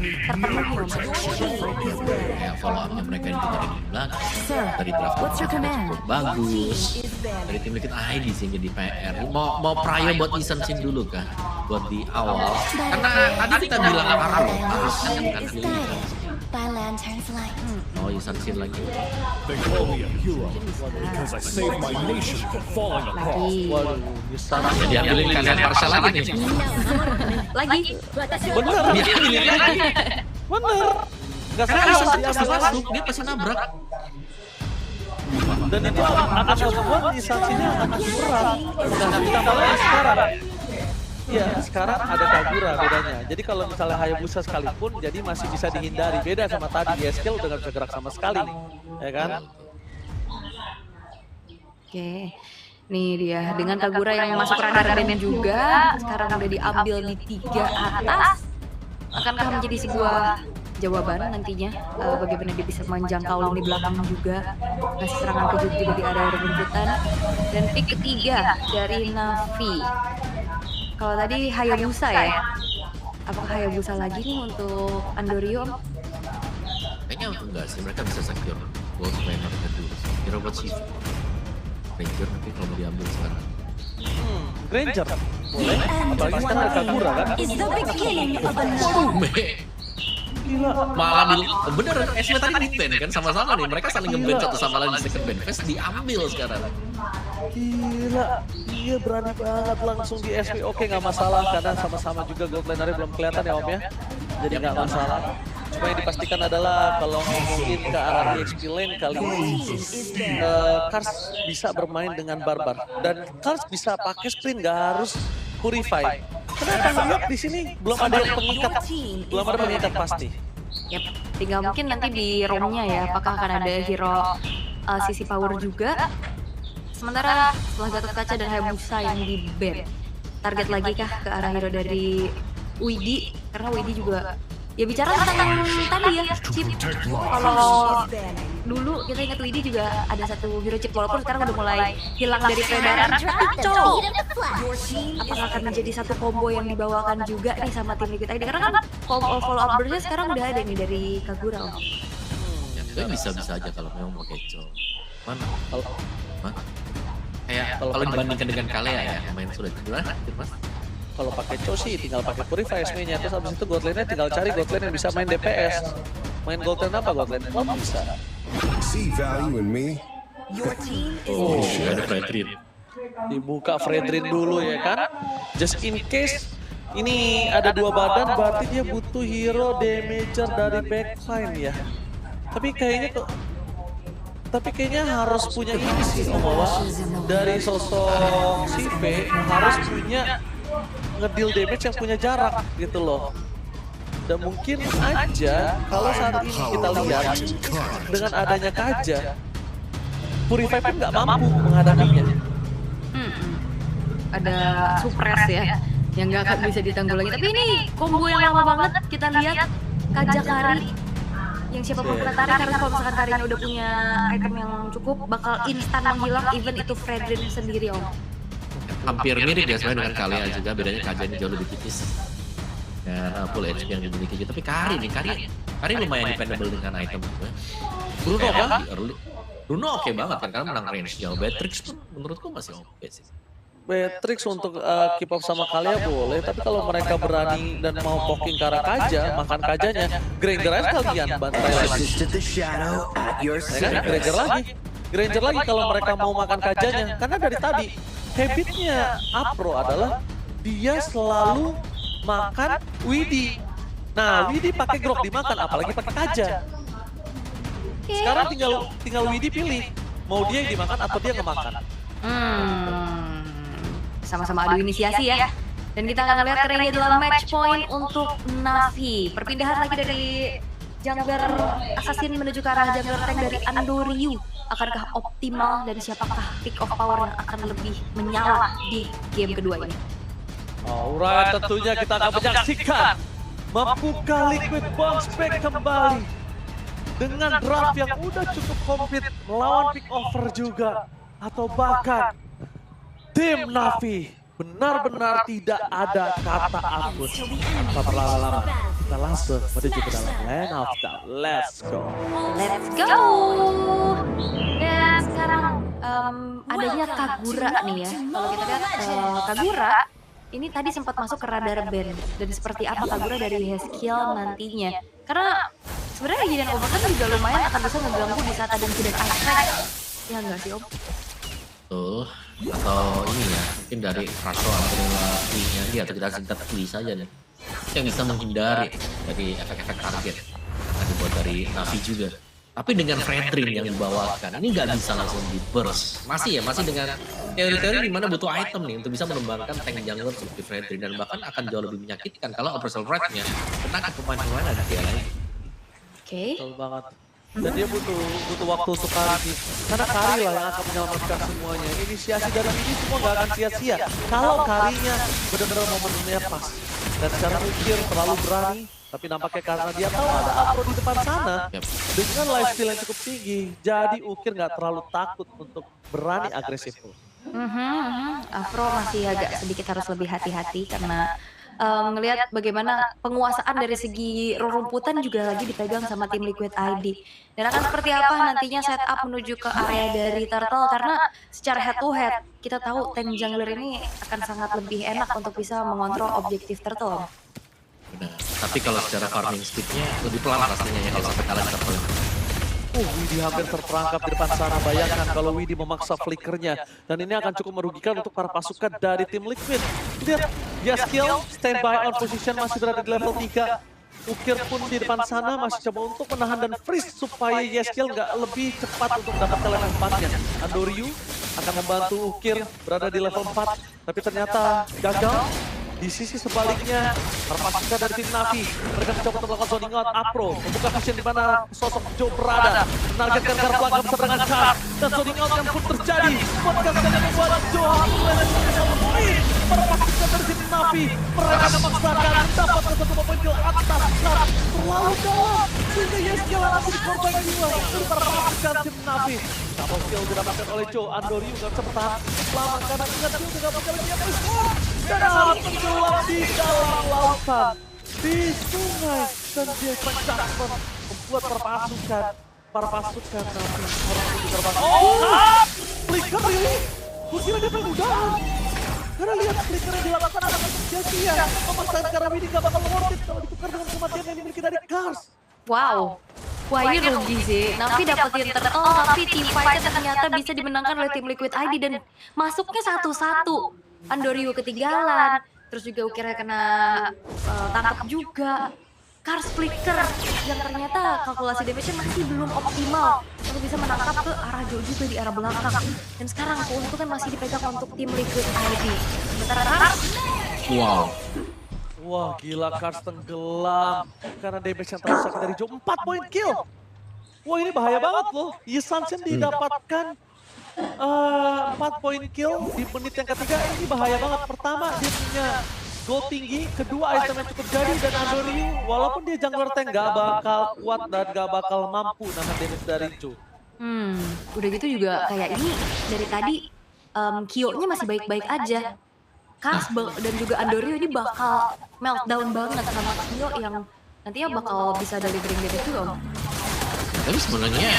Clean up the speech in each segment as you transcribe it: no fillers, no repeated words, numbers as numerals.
terpenuhi Om. Kayak follow up-nya mereka yang dari belakang. Sir, Dari draft what's your command? cukup bagus. Dari tim Liquid ID sih jadi PR. Mau Prayo buat Isan Sin dulu kah? Buat di awal. Karena tadi kita bilang Arrow kan pilihan. By lantern's light. Oh Isan Sin lagi. They call me a hero because I saved my nation from falling apart. Lagi. Waduh, bisa. Ya diambilin kalian Marsha lagi nih. Lagi. Bener, Diambilin lagi. bener. Gak Karena salah Isan Sin dia pasti masuk, dia pasti nabrak. Dan itu akan membuat instansinya akan berat. Dan ditambah lagi sekarang. Iya, sekarang ada Kagura bedanya. Jadi kalau misalnya Hayabusa sekalipun, jadi masih bisa dihindari. Beda sama tadi, Eskel udah gak bisa gerak sama sekali. Ya kan? Oke. Nih dia dengan Kagura yang masuk radar band juga sekarang udah diambil di 3 atas. Akankah menjadi sebuah jawaban nantinya bagaimana dia bisa menjangkau di belakang juga, ngasih serangan kejut juga di area rumputan. Dan pick ketiga dari Navi. Kalau tadi Hayabusa ya, apakah Hayabusa lagi nih untuk Andorio? Kayaknya enggak sih, mereka bisa secure gold planner dulu. Kira buat Shifu. Ranger tapi kalau mau diambil sekarang. Granger. Boleh. Apalagi sekarang ada Kagura kan? Waduh, Gila. malah bener SW tadi di ban kan sama-sama nih, mereka saling nge-ban satu sama lain di second ban fest diambil sekarang. Gila, iya berani banget langsung di SP. Oke, nggak masalah karena sama-sama juga gold lanernya belum kelihatan ya Om ya. Jadi nggak masalah. Cuma yang dipastikan adalah kalau ngomongin ke arah EXP lane kali ini, Kars bisa bermain dengan Barbar dan Kars bisa pakai sprint, nggak harus Purify. Kenapa lihat di sini belum ada yang pengikat, belum ada pengikat pasti. Yap, tinggal mungkin nanti di ROM-nya ya, apakah akan ada hero sisi power juga. Sementara setelah Gatot Kaca dan Hayabusa yang di ban, target lagi kah ke arah hero dari Widi? Karena Widi juga, ya bicara tentang tadi ya, chip. Kalau dulu kita ingat Widi juga ada satu hero chip, walaupun sekarang udah mulai hilang dari peredaran. Cok, apakah akan menjadi satu combo yang dibawakan juga nih sama tim Liquid ID? Karena kan follow up burst sekarang udah ada nih dari Kagura. Ya, itu bisa-bisa aja kalau memang mau kecoh. Mana? Kalau Mana? Kayak kalau dibandingkan dengan Kalea ya, main sulit. Gimana? Mas? kalau pakai Cho sih tinggal pakai Purify SP-nya, terus habis itu gold lane-nya tinggal cari gold lane yang bisa main DPS. Main gold lane apa? Gold lane apa bisa? See value in me? Oh, ada Fredrin. Dibuka Fredrin dulu ya kan. Just in case ini ada 2 badan berarti dia butuh hero damager dari backline ya. Tapi kayaknya harus punya ini sih Om Wawa. Dari sosok Sive harus punya ngedeal damage yang punya jarak gitu loh. Dan mungkin aja kalau saat ini kita lihat dengan adanya Kaja, Purify pun nggak mampu menghadapinya. Ada suppress ya, yang nggak akan bisa ditanggulangi. Tapi ini combo yang lama banget kita lihat, Kaja Kari. Yang siapapun kena tarik, karena kalau misalkan Karinya udah punya item yang cukup, bakal instan menghilang, even itu Fredrin sendiri Om. Hampir mirip ya sebenarnya dengan Kalea juga, bedanya Kaja ini jauh lebih tipis. Dan full HP yang dimiliki juga. Tapi Kari lumayan dependable dengan item juga. Bruno Kayak kan? di early. Bruno oke banget kan, karena menang range jauh. Beatrix pun menurutku masih oke sih. Beatrix untuk keep up sama Kalea boleh, tapi kalau mereka berani dan mau poking ke arah Kaja, makan Kajanya, Granger aja kalian bantai lagi. Ya kan? Granger lagi kalau mereka mau makan Kajanya. Karena dari tadi, habitnya Apro adalah dia selalu makan Widi. Nah, Widi pakai grok dimakan, apalagi pakai Kaja. Sekarang tinggal Widi pilih, mau dia yang dimakan atau dia ngemakan. Sama-sama adu inisiasi ya. Dan kita akan lihat keren adalah match point untuk Navi. Perpindahan lagi dari jungler assassin menuju ke arah jungler tank dari Andoryu. Akankah optimal dan siapakah pick of power yang akan lebih menyala di game kedua ini? Alright, tentunya kita akan menyaksikan mampukah Liquid bounce back kembali dengan draft yang udah cukup komplit melawan pick over juga, atau bahkan tim Navi benar-benar tidak ada kata ampun. Tak terlalu lama. kita langsung menuju ke dalam Land of Doubt. Let's go. Let's go. Dan sekarang adanya Kagura nih ya. Kalau kita lihat Kagura ini tadi sempat masuk ke radar band. Dan seperti apa Kagura dari Haskill nantinya. Karena sebenarnya kejadian overturn juga lumayan akan bisa ngeganggu di saat ada insiden aspek. Ya enggak sih Om? Tuh, atau ini ya, mungkin dari Raso adrenalnya dia atau kita singkat Lee saja nih. Yang bisa menghindari dari efek-efek target. Yang dibuat dari Navi juga. Tapi dengan Fredrin yang dibawakan, ini nggak bisa langsung di burst. Masih dengan teori-teori di mana butuh item nih untuk bisa mengembangkan tank jungler seperti Fredrin. Dan bahkan akan jauh lebih menyakitkan kalau operational rate-nya kena ke pemain-pemain ada dia lain. Oke. Betul banget. Dan dia butuh waktu untuk Kari. Karena Kari lah yang akan menyelamatkan semuanya. Inisiasi dalam ini semua nggak akan sia-sia. Kalau Karinya benar-benar momennya pas. Dan secara Ukir terlalu berani. Tapi nampaknya karena dia tahu ada Afro di depan sana. Dengan lifesteal yang cukup tinggi. Jadi Ukir nggak terlalu takut untuk berani agresif. Afro masih agak sedikit harus lebih hati-hati karena ngelihat bagaimana penguasaan dari segi rerumputan juga lagi dipegang sama tim Liquid ID. Dan akan seperti apa nantinya setup menuju ke area dari Turtle karena secara head to head kita tahu tank jungler ini akan sangat lebih enak untuk bisa mengontrol objektif Turtle. Benar. Tapi kalau secara farming speednya lebih pelan rasanya ya kalau sampai kalian Turtle. Widi hampir terperangkap di depan sana. Bayangkan kalau Widi memaksa flickernya. Dan ini akan cukup merugikan untuk para pasukan dari tim Liquid. Lihat, Yaskiel standby on position masih berada di level 3. Ukir pun di depan sana masih coba untuk menahan dan freeze supaya Yaskiel nggak lebih cepat untuk mendapatkan level 4-nya. Andoryu akan membantu Ukir berada di level 4. Tapi ternyata gagal. Di sisi sebaliknya, terpaksa dari tim Navi. Mereka mencoba untuk melakukan zoning out. Apro membuka vision di mana sosok Joe berada. Menargetkan Garblak bersama dengan Kar. Dan zoning out yang pun terjadi. Podcast yang membuat Joe terpaksa dari tim Navi. Mereka memaksakan mendapatkan satu poin kill atas Kar. Terlalu dalam. Sehingga Yeskiel langsung dikorban jiwa. Dan terpaksa tim Navi. Double kill didapatkan oleh Joe. Andoryu gak bisa bertahan lama karena ingat Joe juga punya lagi yang respon. Dan tenggelam di dalam lautan, di sungai, dan dia mencapai membuat para pasukan Navi orang itu terbang. Oh, flicker ini, gue kira dia mudahan. Karena lihat flicker yang dilakukan akan sia-sia, memaksakan karena ini gak bakal worth it kalau ditukar dengan kematian yang dimiliki dari Kars. Wow. Wah ini rugi sih, Navi dapetin Turtle tapi team fight-nya ternyata bisa dimenangkan oleh tim Liquid ID dan masuknya satu-satu. Andoryu ketinggalan, terus juga Ukirnya kena tangkap juga. Kars flicker yang ternyata kalkulasi damage-nya masih belum optimal untuk bisa menangkap ke arah Joe juga di arah belakang. Dan sekarang keuntungan masih dipegang untuk tim Liquid ID. Sementara Kars, Wow. Wah gila Kars tenggelam karena damage yang terlalu sakit dari Joe. 4 point kill. Wah ini bahaya banget loh. Yisansen didapatkan 4 point kill di menit yang ketiga. Ini bahaya banget. Pertama dia punya gold tinggi, kedua item yang cukup jadi, dan Andoryu walaupun dia jungler tank gak bakal kuat dan gak bakal mampu nahan damage dari Joe. udah gitu juga kayak ini dari tadi Kyo-nya masih baik-baik aja. Kars dan juga Andoryu ini bakal meltdown banget sama Kyo yang nantinya bakal bisa delivering damage juga Om. Tapi sebenarnya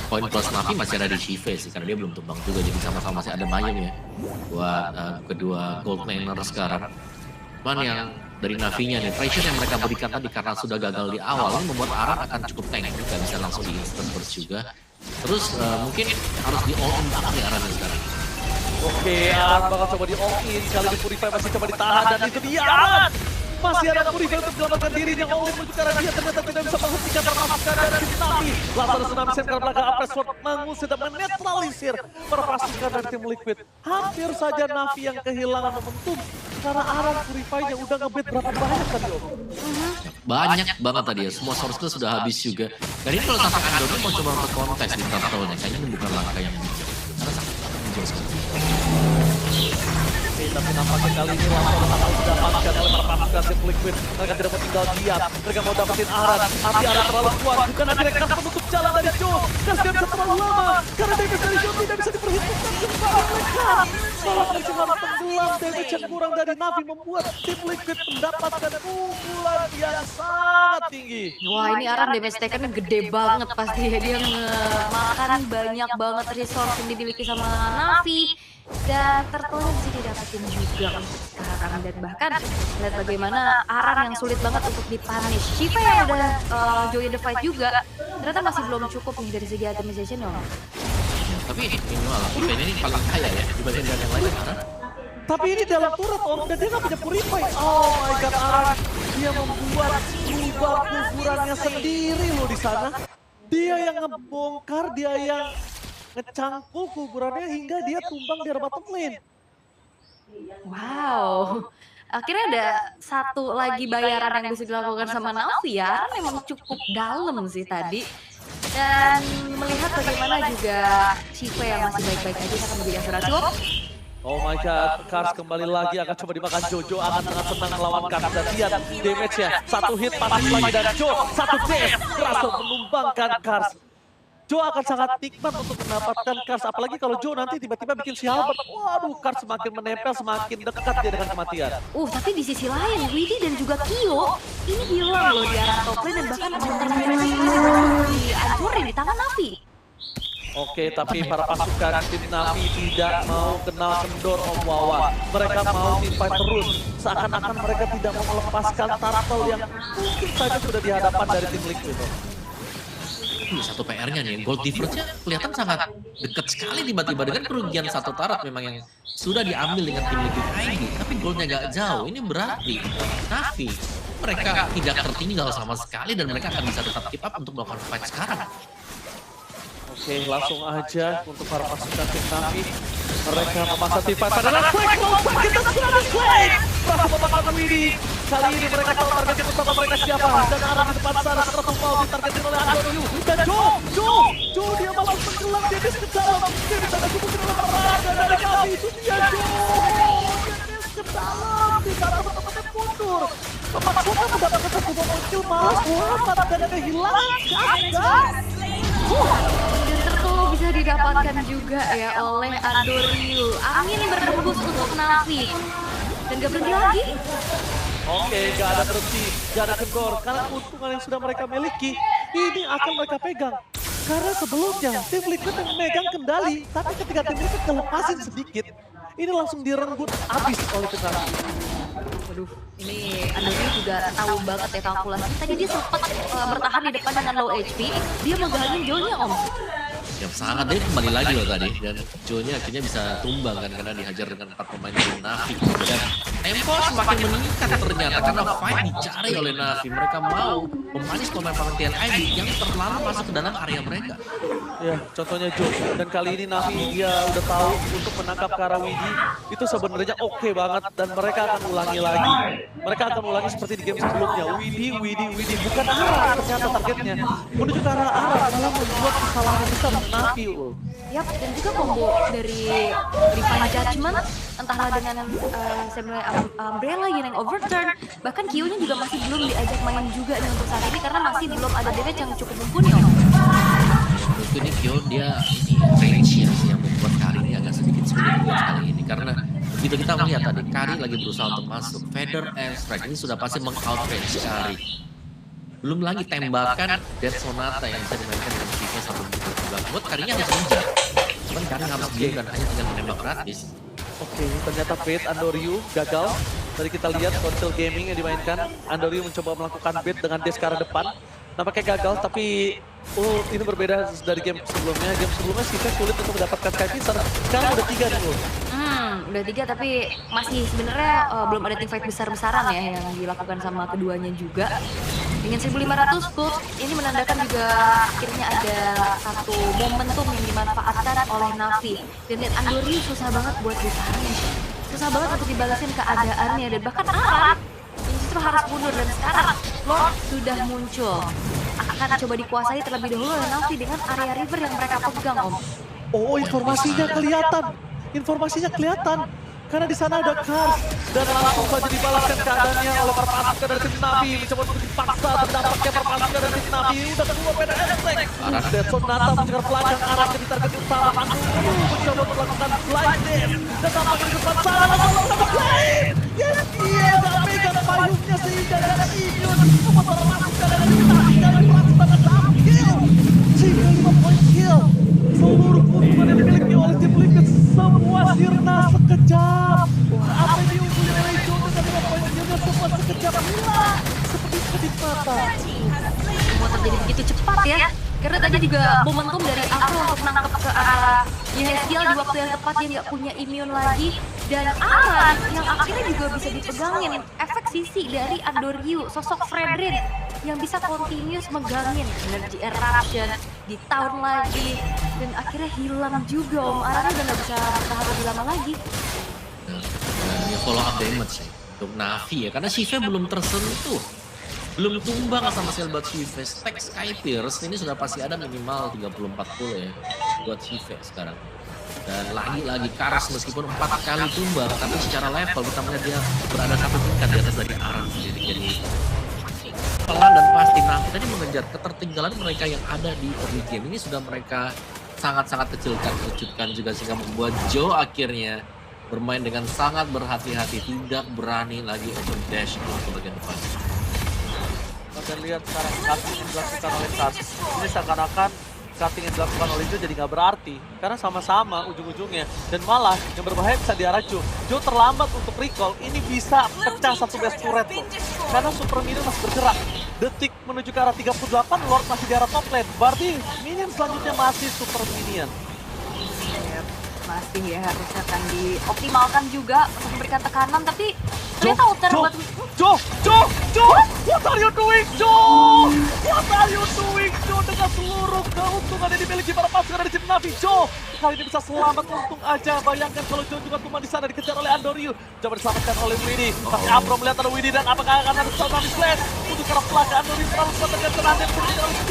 poin plus Navi masih ada di Shive sih karena dia belum tumbang juga jadi sama-sama masih ada Mayum ya buat kedua gold laner sekarang. Cuman yang dari Navinya nih, pressure yang mereka berikan tadi karena sudah gagal di awal ini membuat Aran akan cukup tank, nggak bisa langsung di instant burst juga. Terus mungkin harus di all in banget ya Aran sekarang. Oke, Aran bakal coba di all in, kali ini Purify masih coba ditahan dan itu dia Aran! Masih ada Purify untuk menyelamatkan dirinya, all in menuju ke arah dia ternyata tidak bisa menghentikan perpasukan dari tim Navi. Latar Tsunami Sen karena belakang Apressword mengusir dan menetralisir perpasukan dari tim Liquid. Hampir saja Navi yang kehilangan momentum karena Aran Purify-nya udah ngebet berapa banyak tadi Om? Banyak banget tadi ya, semua source sudah habis juga. Dan ini kalau sampai Andoryu mau coba untuk kontes di Turtle-nya, kayaknya ini bukan langkah yang bijak. Karena sangat menjauh sekali. tapi nampaknya kali ini langsung harus didapatkan oleh para pasukan tim Liquid. Mereka tidak mau tinggal diam, mereka mau dapetin Aran, tapi Aran terlalu kuat, bukan akhirnya Kars menutup jalan dari Joe. Kars tidak bisa terlalu lama, karena damage dari Joe tidak bisa diperhitungkan kembali oleh Kars. Malah masih harus tenggelam, damage yang kurang dari Navi membuat tim Liquid mendapatkan pukulan yang sangat tinggi. Wah, ini Aran damage taken gede banget pasti ya. Dia makan banyak banget resource yang dimiliki sama Navi. Dan turtle bisa didapetin juga untuk sekarang. Dan bahkan lihat bagaimana Aran yang sulit banget untuk dipunish. Shiva yang udah join the fight juga ternyata masih belum cukup nih dari segi itemization ya. Tapi minimal Shiva ini paling kaya ya dibanding dengan yang lain karena Tapi ini dalam turret Om, dan dia nggak punya purify. Oh my god, Aran. Dia membuat lubang kuburannya sendiri loh di sana. Dia yang ngebongkar, dia yang ngecangkul kuburannya hingga dia tumbang di area bottom lane. Wow. Akhirnya ada satu lagi bayaran yang bisa dilakukan sama Navi ya. Aran memang cukup dalam sih tadi. Dan melihat bagaimana juga Shiva yang masih baik-baik aja akan menjadi asuransi. Oh my god, Kars kembali lagi akan coba dimakan Jojo, akan dengan tenang melawan Kars dan lihat damage-nya. Satu hit panas lagi dan Jo, satu dash berhasil menumbangkan Kars. Jo akan sangat nikmat untuk mendapatkan Kars, apalagi kalau Jo nanti tiba-tiba bikin si Halberd. Waduh, Kars semakin menempel, semakin dekat dia dengan kematian. Tapi di sisi lain, Widhi dan juga Kyo ini hilang loh di arah top lane dan bahkan ada dihancurin di tangan Navi. Oke, tapi para pasukan tim Navi tidak mau kenal kendor Om Wawan. Mereka mau fight terus, seakan-akan mereka tidak mau melepaskan turtle yang mungkin saja sudah di hadapan dari tim Liquid. ini satu PR-nya nih, gold difference-nya kelihatan sangat dekat sekali tiba-tiba dengan kerugian satu turret memang yang sudah diambil dengan tim Liquid ID, tapi goldnya gak jauh. Ini berarti Navi mereka tidak tertinggal sama sekali dan mereka akan bisa tetap keep up untuk melakukan fight sekarang. Oke, langsung aja untuk para pasukan tim Navi. Mereka memasang tim fight pada Quake, kita sudah ada Quake! Berhasil mematahkan Widhi. Kali ini mereka tahu target utama mereka siapa. Dan arah di depan sana setelah tumpau ditargetin oleh Andrew. Dan Jo dia malah tenggelam, dia ke dalam. Dia bisa ada kemungkinan olahraga dari Navi. Itu dia Jo. Dia ke dalam, di sana teman-teman mundur. Memaksakan mendapatkan satu bomb kill malah selamat dan kehilangan guys. Dan Turtle bisa didapatkan juga ya oleh Andoryu. Angin berhembus untuk Navi. Dan gak berhenti lagi. Oke, gak ada berhenti, gak ada kendor. Karena keuntungan yang sudah mereka miliki, ini akan mereka pegang. Karena sebelumnya, tim Liquid yang memegang kendali. Tapi ketika tim Liquid kelepasin sedikit, ini langsung direnggut habis oleh tim Navi. Waduh, ini Andoryu juga tahu banget ya kalkulasi. Tadi dia sempat bertahan di depan dengan low HP. Dia megangin Jo-nya Om. Yang sangat dia kembali lagi loh tadi dan Jo-nya akhirnya bisa tumbang kan karena dihajar dengan 4 pemain tim Navi dan tempo semakin meningkat ternyata karena fight dicari oleh Navi. Mereka mau memanis pemain-pemain TNID yang terlalu masuk ke dalam area mereka. Ya, contohnya Jo. Dan kali ini Navi dia udah tahu untuk menangkap Widhi itu sebenarnya oke banget dan mereka akan ulangi lagi. Mereka akan ulangi seperti di game sebelumnya. Widhi. Bukan arah ternyata targetnya. Menuju ke arah malah membuat kesalahan besar Navi. Yap, dan juga combo dari Divine Judgment, entahlah dengan Samurai Umbrella yang overturn, bahkan Kyo-nya juga masih belum diajak main juga nih untuk saat ini karena masih belum ada damage yang cukup mumpuni Om. Itu ini Kyo dia ini range ya yang membuat Kari ini agak sedikit sulit buat kali ini karena begitu kita melihat tadi Kari lagi berusaha untuk masuk Feather and Strike ini sudah pasti meng-outrange Kari. Belum lagi tembakan Death Sonata yang bisa dimainkan dengan speednya sampai begitu juga. Buat Karinya harus mengejar. Cuman Kari harus diam dan hanya tinggal menembak gratis. Oke, ternyata bait Andoryu gagal. Tadi kita lihat Council Gaming yang dimainkan. Andoryu mencoba melakukan bait dengan Des ke arah depan. Nampaknya gagal, tapi ini berbeda dari game sebelumnya. Game sebelumnya Shiva sulit untuk mendapatkan Sky Fixer. Sekarang udah 3 nih Udah 3 tapi masih sebenarnya belum ada teamfight besar-besaran ya yang dilakukan sama keduanya juga. Dengan 1500 gold ini menandakan juga akhirnya ada satu momentum yang dimanfaatkan oleh Navi. Dan lihat Andoryu susah banget buat ditahan. Susah banget untuk dibalasin keadaannya dan bahkan Aran justru harus mundur dan sekarang Lord sudah muncul. Akan coba dikuasai terlebih dahulu oleh Navi dengan area river yang mereka pegang Om. informasinya kelihatan. Informasinya kelihatan. Karena di sana ada Kars dan langsung saja dibalaskan keadaannya oleh para pasukan dari tim Navi. Mencoba untuk dipaksa terdampaknya para pasukan dari tim Navi. Udah keluar pada Estek. Dan Sonata mencegar belakang arahnya di target utama. Pandu mencoba untuk melakukan blind dance. Dan tampaknya di depan sana langsung melakukan blind. Yes, dia gak megang payungnya sehingga ada imun. Membuat para pasukan dari tim Navi dalam melaksanakan dalam kill. Sehingga 5 point kill. Seluruh keuntungan yang dimiliki oleh tim Liquid semua sirna sekejap. Apa yang diungguli oleh Joe dengan 5 poin killnya semua sekejap hilang seperti kedip mata. Semua terjadi begitu cepat ya. Karena tadi juga momentum dari Afro untuk nangkep ke arah Yeskiel di waktu yang tepat, dia nggak punya immune lagi. Dan Aran yang akhirnya juga bisa dipegangin efek sisi dari Andoryu, sosok Fredrin yang bisa continuous megangin energy eruption di tahun lagi. Dan akhirnya hilang juga Om. Aran udah nggak bisa bertahan lebih lama lagi. Ya follow up damage untuk Navi ya, karena Shiva belum tersentuh. Belum tumbang sama sekali buat Shiva. Stack Skypierce ini sudah pasti ada minimal 30-40 ya buat Shiva sekarang. Dan lagi-lagi Kars meskipun 4 kali tumbang, tapi secara level kita melihat dia berada 1 tingkat di atas dari Aran sendiri. Jadi pelan dan pasti Navi tadi mengejar ketertinggalan mereka yang ada di early game ini sudah mereka sangat-sangat kecilkan juga, sehingga membuat Joe akhirnya bermain dengan sangat berhati-hati, tidak berani lagi untuk dash ke bagian depan. Dan lihat sekarang cutting yang dilakukan oleh Kars. Ini seakan-akan cutting yang dilakukan oleh Joe jadi nggak berarti. Karena sama-sama ujung-ujungnya. Dan malah yang berbahaya bisa di arah Joe. Joe terlambat untuk recall, ini bisa pecah satu base turret loh. Karena Super Minion masih bergerak. Detik menuju ke arah 38, Lord masih di arah top lane. Berarti Minion selanjutnya masih Super Minion. Masih ya, harusnya akan dioptimalkan juga untuk memberikan tekanan, tapi ternyata Utara buat... Joe! What are you doing, Joe? What are you doing, Joe? Dengan seluruh keuntungan yang dimiliki para pasukan dari tim Navi, Joe kali ini bisa selamat, untung aja. Bayangkan kalau Joe juga cuma di sana dikejar oleh Andoryu. Coba diselamatkan oleh Widdy. Tapi Afro melihat ada Widdy dan apakah akan ada Navi Slash untuk ke arah belakang Andoryu terlalu kuat dengan tenang dan dikejar oleh Q.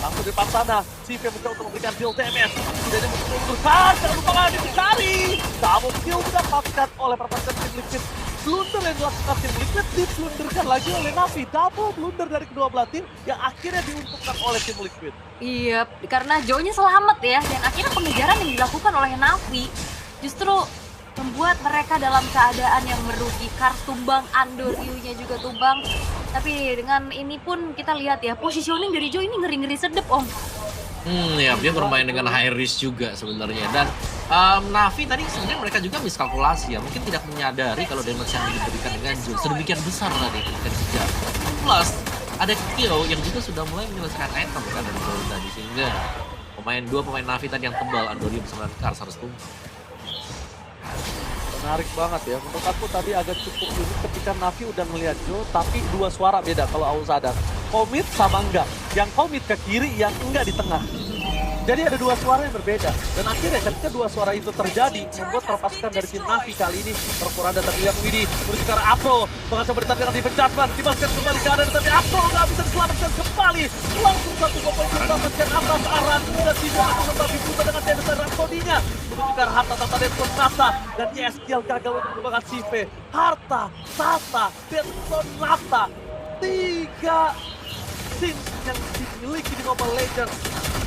Langsung di depan sana, Shiva mencoba untuk memberikan deal damage. Tidak ada mengumpulkan, jangan lupa lagi dicari. Double kill didapatkan oleh para pasukan tim Liquid. Blunder yang dilakukan tim Liquid diblunderkan lagi oleh Navi. Double blunder dari kedua belah tim yang akhirnya diuntungkan oleh tim Liquid. Iya, karena Joe-nya selamat ya, dan akhirnya pengejaran yang dilakukan oleh Navi justru membuat mereka dalam keadaan yang merugi. Kars tumbang, Andoryu-nya juga tumbang. Tapi dengan ini pun kita lihat ya, positioning dari Joe ini ngeri-ngeri sedep Om. Ya dia bermain dengan high risk juga sebenarnya. Dan Navi tadi sebenarnya mereka juga miskalkulasi ya, mungkin tidak menyadari kalau damage yang diberikan dengan Joe sedemikian besar tadi ketika dikejar. Plus ada Kyo yang juga sudah mulai menyelesaikan item kan dari Joe tadi, sehingga dua pemain Navi tadi yang tebal, Andoryu bersama Kars harus tumbang. Menarik banget ya, menurut aku tadi agak cukup unik ketika Navi udah ngeliat Joe, tapi dua suara beda kalau aku sadar. Komit sama enggak, yang komit ke kiri, yang enggak di tengah. Jadi ada dua suara yang berbeda, dan akhirnya ketika dua suara itu terjadi, membuat perpasukan dari tim Navi kali ini berkurang. Dan terlihat Widdy menuju ke arah Afro, mengancam bertahan dengan defense judgment, dimasukkan kembali ke arah, tapi Afro nggak bisa diselamatkan kembali. Langsung satu poin mendapatkan atas Aran, dan tidak akan tetapi buta dengan damage dari Rakodinya. Menuju ke arah harta tata dan Sonata, dan Yeskiel gagal untuk menggunakan Shiva. Harta, tata, dan Sonata, 3 scene yang dimiliki di Mobile Legends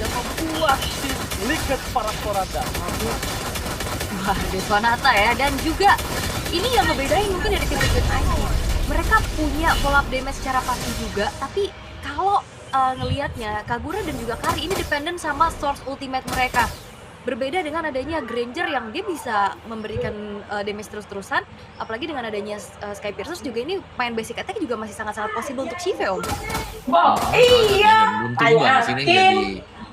yang membuat tim Liquid para Koranda. Wah, ada Sonata ya, dan juga ini yang ngebedain mungkin dari tim Liquid ID. Mereka punya follow up damage secara pasti juga, tapi kalau ngelihatnya Kagura dan juga Kari ini dependen sama source ultimate mereka. Berbeda dengan adanya Granger yang dia bisa memberikan damage terus-terusan, apalagi dengan adanya Skypierce juga ini main basic attack juga masih sangat-sangat possible untuk Shiva Om. Iya. Belum tumbang sini jadi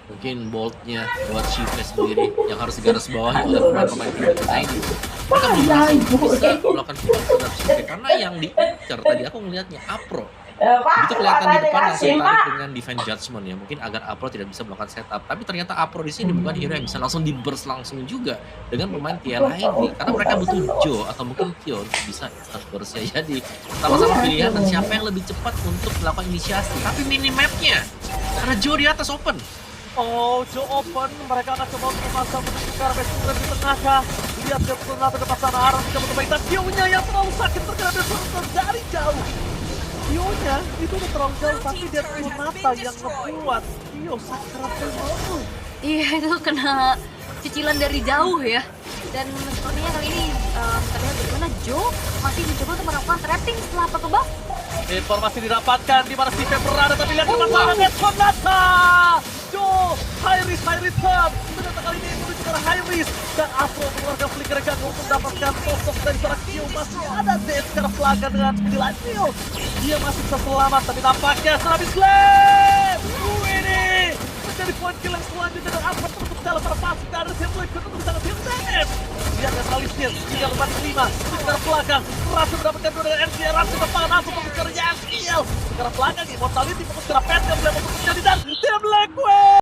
mungkin boldnya buat Shiva sendiri yang harus digaris bawahi oleh pemain-pemain tim ini. Mereka belum bisa melakukan pivot terhadap Shiva karena yang diincar tadi aku melihatnya Apro. Itu kelihatan di depan langsung tarik dengan Divine Judgment ya, mungkin agar Apro tidak bisa melakukan setup. Tapi ternyata Apro di sini bukan hero yang bisa langsung di-burst langsung juga dengan pemain TLID, karena mereka butuh Joe atau mungkin Kyo bisa instant burst ya. Jadi sama-sama pilihan dan siapa yang lebih cepat untuk melakukan inisiasi. Tapi minimapnya karena Joe di atas open. Oh, Joe open, mereka akan coba untuk memasang menuju ke arah base turret di tengah kah? lihat ke Sonata depan sana, Aram bisa memperbaiki Q-nya yang terlalu sakit terkena Desonton dari jauh. Q-nya itu udah terlalu jauh, tapi dia Sonata yang ngebuat Q sakit terlalu. Iya, itu kena cicilan dari jauh ya. Dan sepertinya kali ini terlihat bagaimana Joe masih mencoba untuk melakukan trapping setelah Pokeball. Informasi didapatkan di mana Steve berada, tapi lihat depan sana Sonata. Joe, high return. Ternyata kali ini menuju ke arah high risk. Dan Afro mengeluarkan flicker gun untuk mendapatkan sosok dari seorang Q. Masih ada Death secara pelanggan dengan sembilan kill. Dia masih bisa selamat, tapi tampaknya Tsunami Slam. Ini menjadi poin kill yang selanjutnya dan Afro menutup jalan pada pasif dari Simulate untuk bisa nge-kill damage. Lihat neutralisir, 3 berbanding 5. Di sekarang pelanggan, berhasil mendapatkan 2 dari NCR. Rasul depan Afro fokus ke Yaskiel. Sekarang pelanggan, Immortality fokus ke Pet yang boleh untuk menjadi dan tim Blackwell.